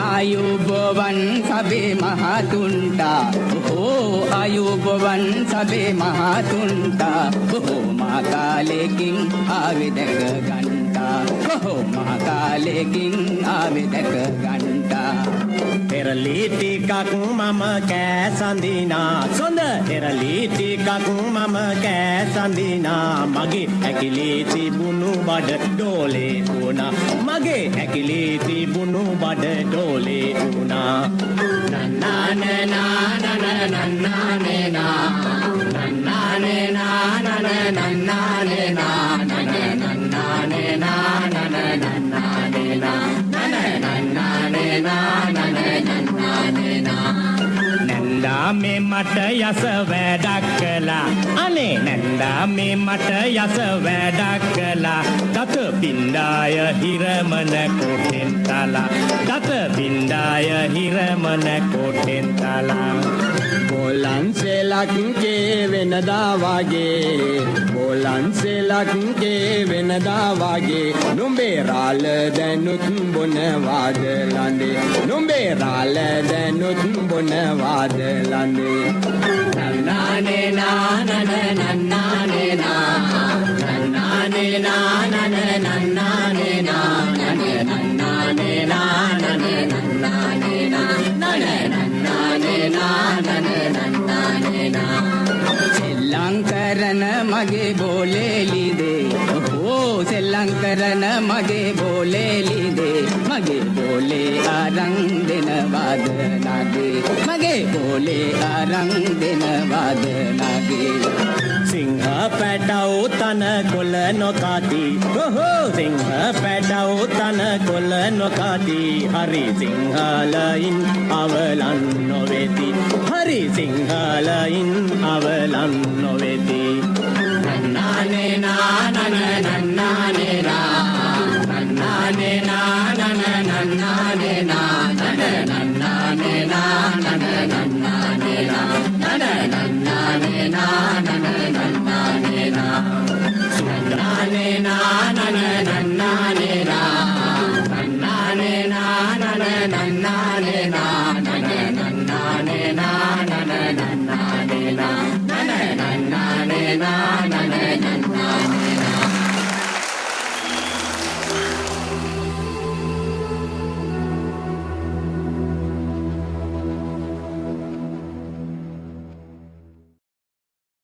ආයුබෝවන් සබේ මහතුන්ටා ආයුබෝවන් සබේ මහතුන්ටා බොහොම කාලෙකින් ආවේ දැක ගන්ටා බොහොම කාලෙකින් ආවේ දැක ගන්ටා පෙරලි ටිකක් මම කෑසඳිනා සොඳ පෙරලි ටිකක් මම කෑසඳිනා මගේ ඇකිලි තිබුණු බඩ ඩෝලේ වුණා මගේ ඇකිලි තිබුණු බඩ ඩෝලේ වුණා නන්නානේ නානනේ නන්නානේ නා නන්නානේ නානනේ නන්නානේ නානනේ නන්නානේ නානනේ නන්නානේ නානනේ නන්නානේ නානනේ නන්නානේ නා නැන්දා මේ මට යස වැඩක් කළා අනේ නැන්දා මේ මට යස වැඩක් කළා දත බින්දාය හිරමන කොටෙන් තලා දත බින්දාය හිරමන කොටෙන් තලා බෝලන්සෙලක්ගේ වෙනදා වාගේ බෝලන්සෙලක්ගේ වෙනදා වාගේ නුඹේ රාල දැනුත් බොන වාද ලඳේ නුඹේ රාල දැනුත් බොන වාද ලඳේ නන්නානේ නානනේ නන්නානේ නා නන්නානේ නානනේ නන්නානේ නානනේ නන්නානේ නානනේ නන්නානේ නානනේ නන්නානේ නානනේ නන්නානේ නා සෙල්ලම් කරන මගේ බෝලේලිදේ සෙල්ලම් කරන මගේ බෝලේලිදේ මගේ බෝලේ අරන් දෙන වාදනාගේ මගේ බෝලේ අරන් දෙන වාදනාගේ සිංහ පැටව තන කොළ නොකාති සිංහ පැටව තන කොළ නොකාති හරි සිංහලයින් අවලන් නොවේති හරි සිංහලයින් අවලන් නොවේති නන්නානේ නානනේ නන්නානේ නා නන්නානේ නානනේ නන්නානේ නානනේ නන්නානේ නානනේ නන්නානේ නානනේ නන්නානේ නානනේ නන්නානේ නා නන්නානේ නානනේ නන්නානේ